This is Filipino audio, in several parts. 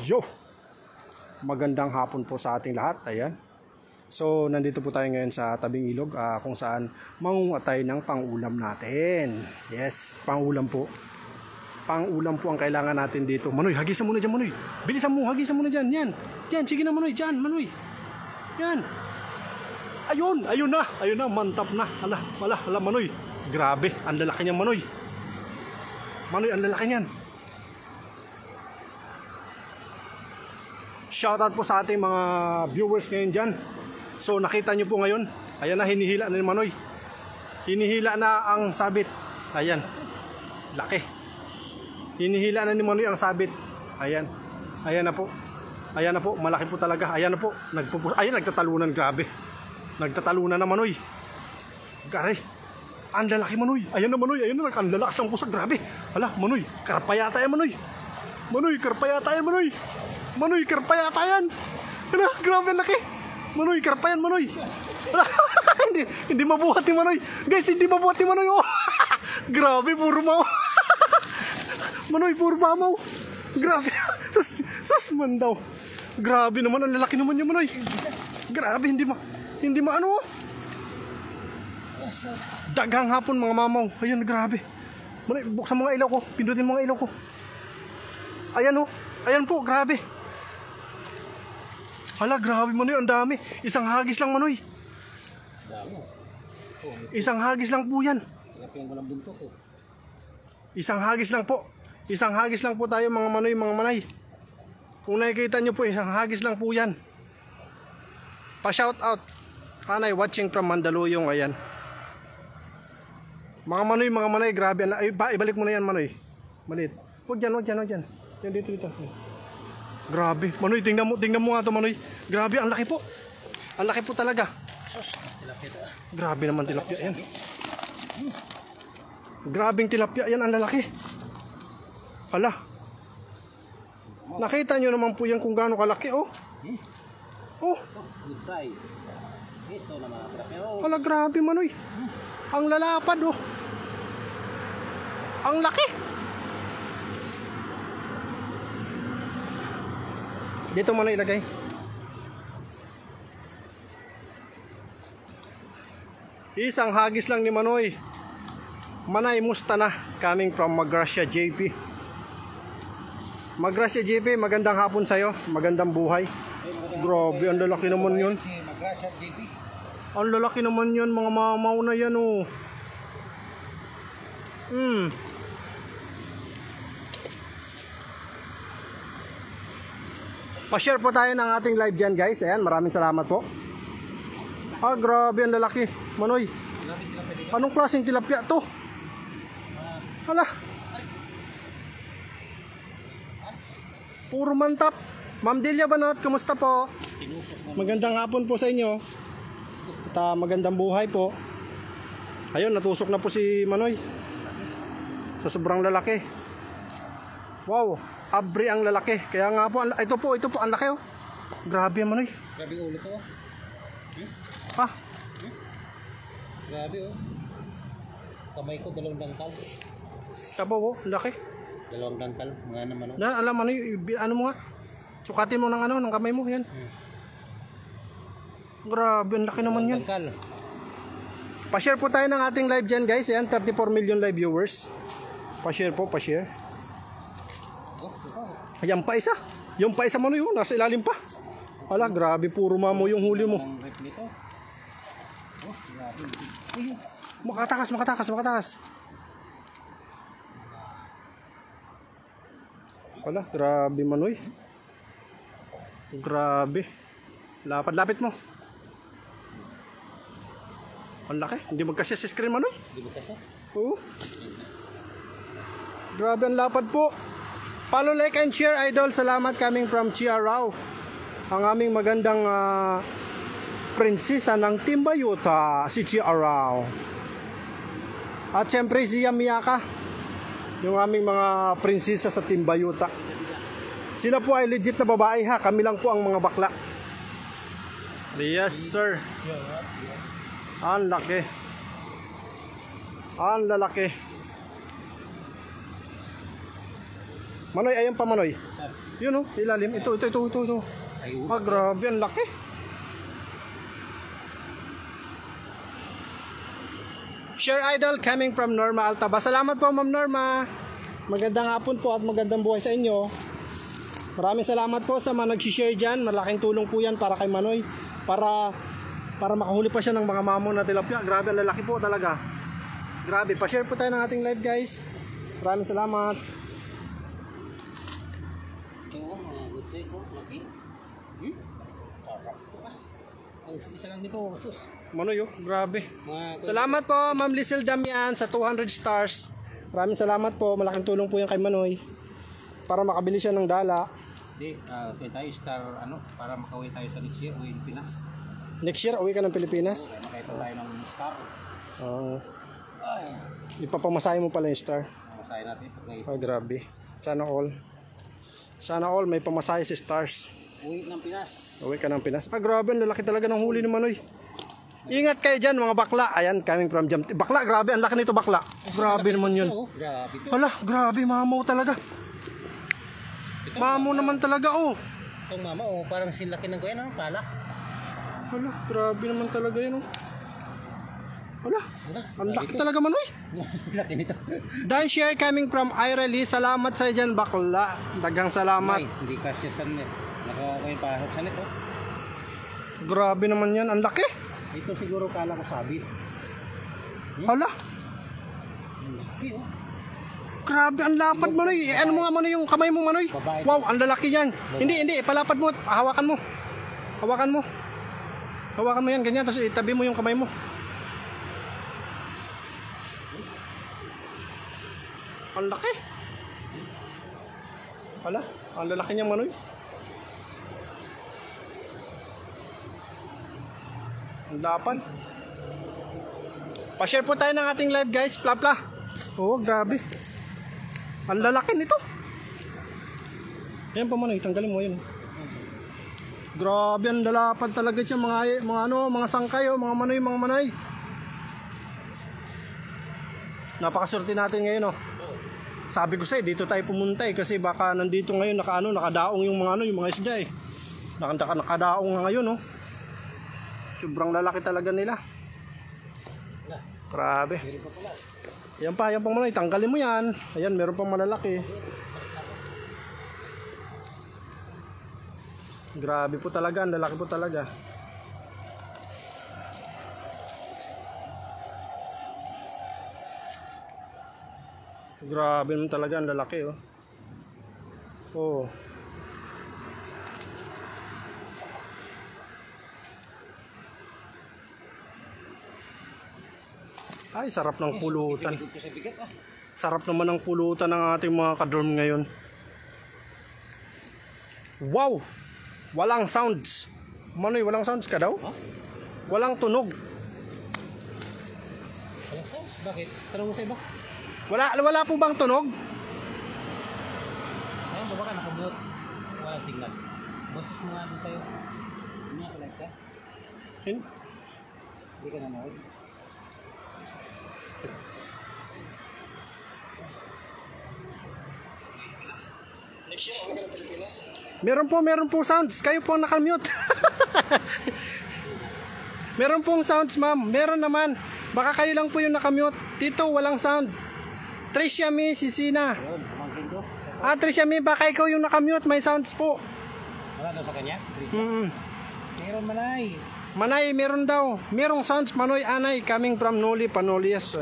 Yo! Magandang hapon po sa ating lahat. Ayan. So, nandito po tayo ngayon sa tabing ilog kung saan mangungatay ng pang-ulam natin. Yes, pang-ulam po. Pang-ulam po ang kailangan natin dito. Manoy, hagisan mo na dyan, Manoy. Bilisan mo, hagisan mo na dyan. Yan. Yan, sige na, Manoy. Dyan, Manoy. Yan. Ayun, ayun na. Ayun na, mantap na. Hala, Manoy. Grabe, ang lalaki niyan, Manoy. Manoy, ang lalaki niyan. Shoutout po sa ating mga viewers ngayon dyan. So nakita nyo po ngayon, ayan na, hinihila na ni Manoy. Hinihila na ang sabit. Ayan, laki. Hinihila na ni Manoy ang sabit. Ayan, ayan na po. Ayan na po, malaki po talaga. Ayan na po, ayan, nagtatalunan, grabe. Nagtatalunan na, Manoy. Gari, ang lalaki, Manoy. Ayan na, Manoy, ayan na, ang lalakas ng pusa, grabe. Hala, Manoy, karpa yata yan, Manoy. Manoy, karpa yata yan, Manoy. Manoy, karpa yata yan. Ano, grabe laki. Manoy, karpa yan, Manoy. hindi mabuhat ni Manoy. Guys, hindi mabuhat ni Manoy. Oh. Grabe, puro mau. Manoy, puro mamaw. Grabe. Sus man daw. Grabe naman, ang lalaki naman niya, Manoy. Grabe, hindi maano. Dagang hapon, mga mamaw. Ayun, grabe. Manoy, buksan mga ilaw ko. Pindutin mga ilaw ko. Ayan oh. Ayan po, grabe. Hala, grabe, Manoy, ang dami. Isang hagis lang, Manoy. Isang hagis lang po yan. Isang hagis lang po. Isang hagis lang po tayo, mga Manoy, mga Manay. Kung nakikita nyo po, isang hagis lang po yan. Pa-shout out. Kanay, watching from Mandaluyong, ayan. Mga Manoy, mga Manay, grabe. Ay, ibalik mo na yan, Manoy. Malit. Huwag dyan. Yan, dito. Grabe, Manoy, tingnan mo nga to, Manoy. Grabe, ang laki po. Ang laki po talaga. Grabe naman tilapia yan. Grabing tilapia yan, ang lalaki. Hala. Nakita nyo naman po yan kung gaano kalaki, oh. Oh. Good size. Eso naman tilapia. Hala, grabe, Manoy. Ang lalapad, oh. Ang laki. Dito mo na ilagay. Isang hagis lang ni Manoy. Manay, musta na? Coming from Magracia JP. Magracia JP, magandang hapon sa'yo. Magandang buhay. Grabe, ang lalaki naman yun. Magracia JP. Ang lalaki naman yun, mga mamaw na yan, oh. Pa-share po tayo ng ating live dyan, guys. Ayan, maraming salamat po. Grabe, ang lalaki, Manoy. Anong klaseng tilapia to? Hala. Puro mantap. Ma'am Delia Banot, kumusta po? Magandang hapon po sa inyo. At magandang buhay po. Ayun, natusok na po si Manoy. Sa sobrang lalaki. Wow, abri ang lalaki. Kaya nga po, ito po ang laki, oh. Grabe, Manoy. Grabe ulo to. Ha? Grabe, oh. Kamay ko, 2 dangkal. Sabaw, oh, laki. 2 dangkal, mga naman, oh. Na, alam, ano mo nga? Sukatin mo ng kamay mo, yan. Grabe, ang laki naman yan. Dangkal. Pa-share po tayo ng ating live dyan, guys. Ayan, 34 million live viewers. Pa-share po, pa-share. Ayan pa isa. Yung pa isa, Manoy, oh, nasa ilalim pa. Hala, grabe, puro mamo yung huli mo. Makatakas. Hala, grabe, Manoy. Grabe. Lapit mo. Ang laki. Hindi magkasya sa screen, Manoy. Hindi magkasya? Oo. Grabe, ang lapad po. Follow, like, and share, idol. Salamat, coming from Chia Rao. Ang aming magandang prinsesa ng Timbayuta, si Chia Rao. At syempre si Yamiyaka, yung aming mga prinsesa sa Timbayuta. Sila po ay legit na babae, ha. Kami lang po ang mga bakla. Yes, sir. Ang laki. Ang lalaki. Manoy, ayan pa Manoy. Yun oh, ilalim. Ito. Ah, grabe, ang laki. Share Idol coming from Norma Altaba. Salamat po Ma'am Norma. Magandang hapon po at magandang buhay sa inyo. Maraming salamat po sa mga nag-share dyan. Malaking tulong po yan para kay Manoy. Para makahuli pa siya ng mga mamon na tilapia. Grabe, ang lalaki po talaga. Grabe, pa-share po tayo ng ating live guys. Maraming salamat. Isa lang dito, sus. Manoy oh, grabe. Salamat po Ma'am Lizel Damian sa 200 stars. Maraming salamat po. Malaking tulong po yan kay Manoy. Para makabili siya ng dala. Hindi, kaya tayo star, para makauwi tayo sa next year, uwi ng Pinas. Next year, uwi ka ng Pilipinas? Kaya makaita tayo ng star. Ay. Ipapamasahe mo pala yung star. Masahin natin. Oh, grabe. Sana all. Sana all may pamasahe si stars. Uwi ng Pinas. Uwi ka ng Pinas. Ah, grabe. Ang lalaki talaga ng huli ni Manoy. Ingat kayo dyan mga bakla. Ayan, coming from Jam. Bakla, grabe. Ang laki nito bakla. Grabe naman yun. Grabe ito. Hala, grabe. Mamaw talaga. Mamaw naman talaga, oh. Itong mama, parang sinlaki ng kuya, pala. Hala, grabe naman talaga yun, oh. Hala, ang laki talaga Manoy. Laki nito. Dan share coming from Ira Lee. Salamat sa dyan bakla. Dagang salamat. Hindi kasi san nakakuha pa sa nito. Grabe naman yan. Ang laki. Ito siguro kala ko sabit. Hala. Laki oh. Grabe, ang lapad Manoy. Ano mo nga Manoy yung kamay mo Manoy? Wow, ang lalaki yan. Hindi, palapad mo. Hawakan mo. Hawakan mo yan, ganyan. Tapos itabi mo yung kamay mo. Ang laki. Hala, ang lalaki niyang Manoy. Ang lapad. Pa-share po tayo ng ating live guys. Plapla. Oh, grabe. Ang lalaki nito. Ayan pa Manoy, tanggalin mo yun. Grabe, ang lalapad talaga siya mga sangkay, mga Manoy. Napakaswerte natin ngayon oh. Sabi ko sa'yo, dito tayo pumunta kasi baka nandito ngayon nakadaong yung mga isda eh. Nakadaong nga ngayon oh. Sobrang lalaki talaga nila. Grabe. Yan pa Manoy, tanggalin mo yan. Ayan, meron pang malalaki. Grabe po talaga, ang lalaki po talaga. Grabe naman talaga, ang lalaki oh. Oh. Ay, sarap ng pulutan. Sarap naman ng pulutan ng ating mga kadorm ngayon. Wow! Walang sounds. Manoy, walang sounds ka daw? Huh? Walang tunog. Walang sounds? Bakit? Tanong mo sa iba. Wala po bang tunog? Ayun, baba ka, nakabot. Walang signal. Boses mo nga doon sa'yo. Hindi nga like ka? Hindi ka nanood. Meron po sounds. Kayo po nakamute. Meron pong sounds ma'am. Meron naman. Baka kayo lang po yung nakamute. Dito walang sound. Tricia Mi, si Sina. Tricia Mi, baka ikaw yung nakamute. May sounds po. Wala daw sa kanya? Meron Manay, meron daw. Merong sounds Manoy Anay coming from Noli Panolias. So,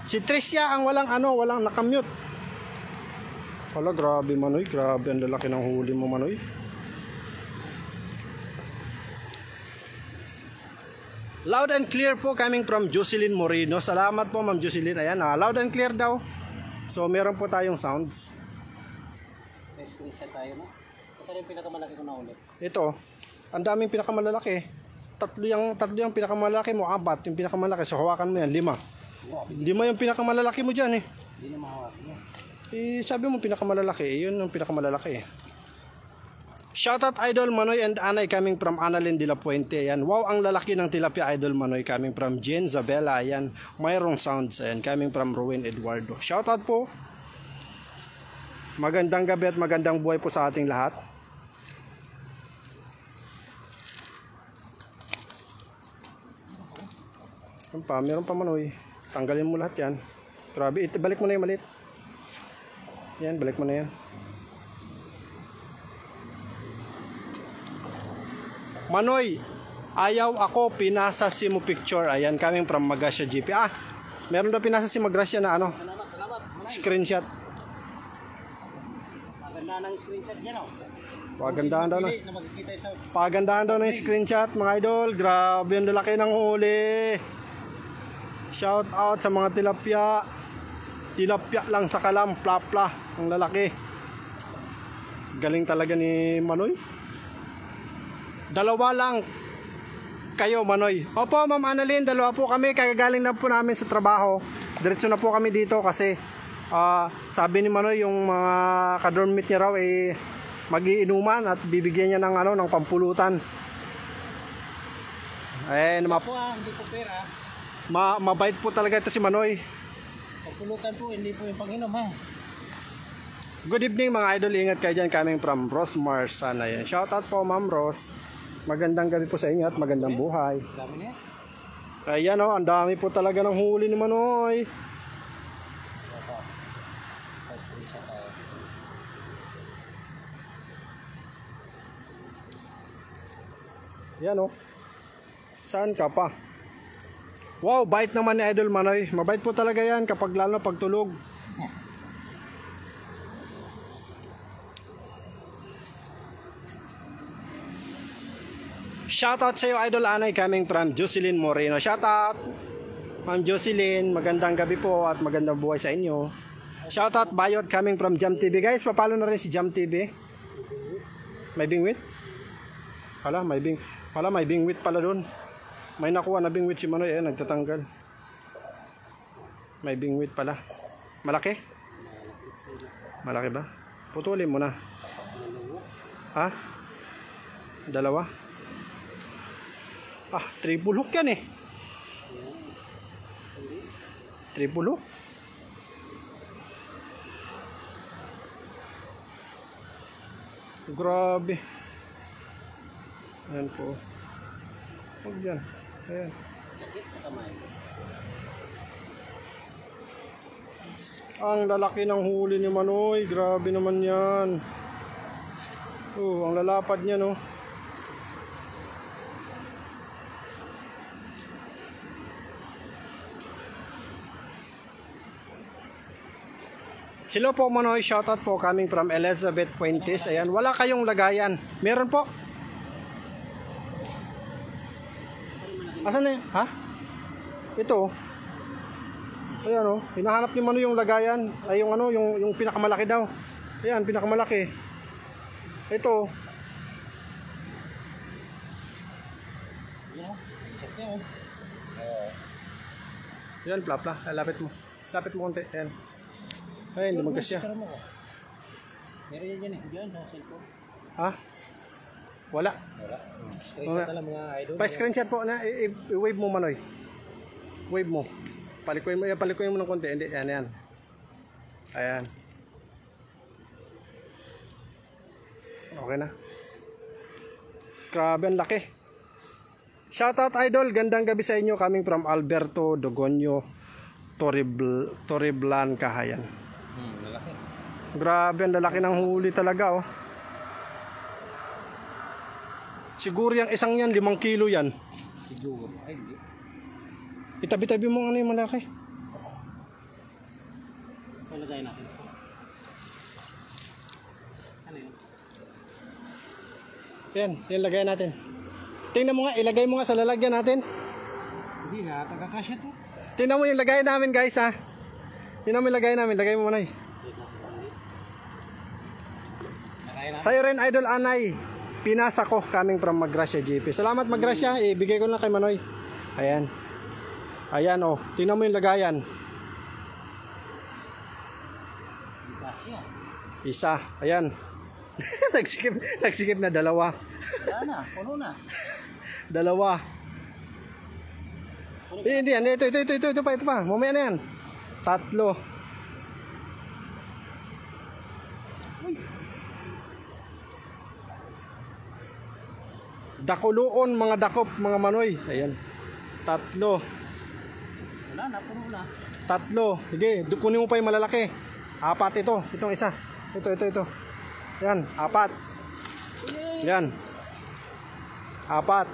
si Tricia ang walang nakamute. Hala, grabe Manoy. Grabe, ang lalaki ng huli mo Manoy. Loud and clear po coming from Jocelyn Moreno. Salamat po Ma'am Jocelyn. Ayan, loud and clear daw. So, meron po tayong sounds. May screenshot tayo na. Kasi yung pinakamalaki ko na ulit. Ito, ang daming pinakamalalaki. Tatlo yung pinakamalaki mo, 4 yung pinakamalaki. So, hawakan mo yan, 5. 5 yung pinakamalalaki mo dyan eh. Hindi na mahawakan mo. Sabi mo pinakamalalaki, yun yung pinakamalalaki eh. Shoutout Idol Manoy and Anay coming from Annalyn de la Puente. Ayan. Wow, ang lalaki ng tilapia Idol Manoy coming from Jen Zabela. Ayan. Mayroong sounds. Ayan. Coming from Ruin Eduardo. Shoutout po. Magandang gabi at magandang buhay po sa ating lahat. Meron pa Manoy. Tanggalin mo lahat yan. Grabe, balik mo na yung maliit. Yan, balik mo na yan. Manoy, ayaw ako, pinasa si mo picture. Ayan, coming from Magasya GP. Meron daw pinasa si Magasya na ano? Salamat. Screenshot. Maganda ng screenshot yan, oh. Pagandahan daw ng screenshot, mga idol. Grabe, ang lalaki ng huli. Shout out sa mga tilapia. Tilapia lang sa kalam, plapla. Ang lalaki. Galing talaga ni Manoy. Dalawa lang kayo, Manoy. Opo, Ma'am Annalyn, dalawa po kami. Kagagaling na po namin sa trabaho. Diretso na po kami dito kasi sabi ni Manoy yung mga kadormit niya raw magiinuman at bibigyan niya ng ng pampulutan. Hindi po pera. Mabait po talaga ito si Manoy. Pampulutan po, hindi po yung pang-inom, ha. Good evening mga idol, ingat kayo dyan, coming from Rose Marsan. Ayan, shoutout po Ma'am Rose. Magandang gabi po sa inyo at magandang buhay. Dami niya. Ayan o, ang dami po talaga ng huli ni Manoy. Ayan o. Saan ka pa? Wow, bait naman ni Idol Manoy. Mabait po talaga yan kapag lalo pagtulog. Shoutout sa iyo, Idol Anay, coming from Jocelyn Moreno. Shoutout, Ma'am Jocelyn. Magandang gabi po at magandang buhay sa inyo. Shoutout Bayot, coming from Jam TV. Guys, papalo na rin si Jam TV. May bingwit? May bingwit pala doon. May nakuha na bingwit si Manoy. Nagtatanggal. May bingwit pala. Malaki? Malaki ba? Putulin mo na. Ha? Dalawa? Triple hook yan eh. Triple hook. Grabe. Ayan po. Huwag dyan. Ayan. Sakit sa kamay. Ang lalaki ng huli ni Manoy. Grabe naman yan. Ang lalapad niya, no. Hello po Manoy, shoutout po coming from Elizabeth Fuentes. Ayan, wala kayong lagayan. Meron po. Asan na yun? Ha? Ito. Ayan o, hinahanap ni Manoy yung lagayan. Ay yung yung pinakamalaki daw. Ayan, pinakamalaki. Ito. Ayan, plapla. Lapit mo. Lapit mo konti. Ayan. Ay, hindi magkasya. Meron yan dyan eh. Diyan sa cellphone. Ha? Wala. Screenshot na lang mga idol. Pa-screenshot po na. I-wave mo Manoy. Wave mo. Palikuin mo ng konti. Hindi, yan. Ayan. Okay na. Grabe, ang laki. Shoutout idol. Gandang gabi sa inyo. Coming from Alberto Dogonyo Torreblan, Kahayan. Lalaki. Grabe, ang lalaki ng huli talaga oh. Siguro yung isang yan 5 kilo yan. Siguro. Ay, hindi. Itabi-tabi mo yung malaki. Ilagay natin. Ano yun? Yan lagay natin. Tingnan mo nga, ilagay mo nga sa lalagyan natin. Hindi na, tagakasya to. Tingnan mo yung lagay namin guys ha. Tingnan mo yung lagay namin, lagay mo Manoy. Sa'yo rin Idol Anay, pinasa ko coming from Magasya GP. Salamat Magasya, ibigay ko lang kay Manoy. Ayan. Ayan oh, tingnan mo yung lagayan. Isa, ayan. nagsikip na dalawa. Puno na. Dalawa. Hindi yan, ito pa. Mamaya na yan. 3. Dakuloon, mga dakop, mga manoy. Ayan. 3. Wala na, puno na. 3. Sige, kunin mo pa yung malalaki. 4 ito. Itong isa. Ito. Yan, 4. Yan. 4.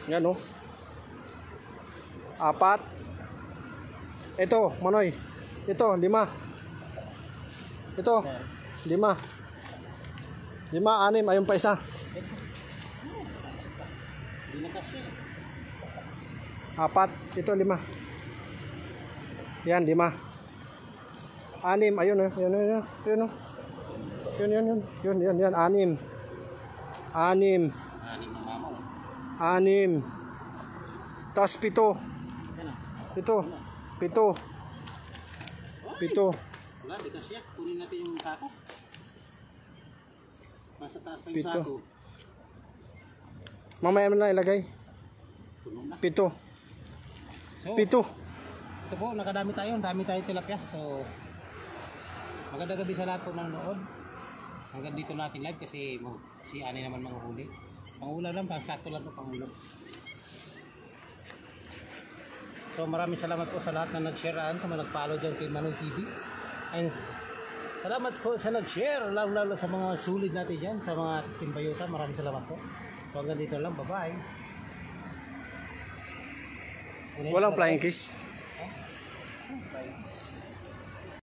Yan, oh. 4. Ito, manoy. Ito, 5. Ito, 5. 5, 6. Ayun pa isa. Hindi na kasi. 4. Ito, 5. Yan, 5. 6. Ayun, oh. Yun, oh. Yun, 6. 6. 6 na mama. 6. Tapos 7. Ito. 7. 7. Wala, di kasi. Kunin natin yung sako. Nasa taas pa yung 7. sako. Mamaya mo na ilagay. Puno na. 7. So, 7. ito po, nakadami tayo. Dami tayo tilapia. So, magandang gabi sa lahat po ng nood. Hanggang dito natin live kasi si Ani naman manghuli. Pangulam lang, sakto lang po pangulam. So maraming salamat po sa lahat na nag-sharean, sa mga nag-follow dyan kay Manoy TV. And salamat po sa nag-share, lalo sa mga sulit natin dyan, sa mga timbayuta. Maraming salamat po. So hanggang dito lang, bye-bye. Walang flying kiss. Flying kiss.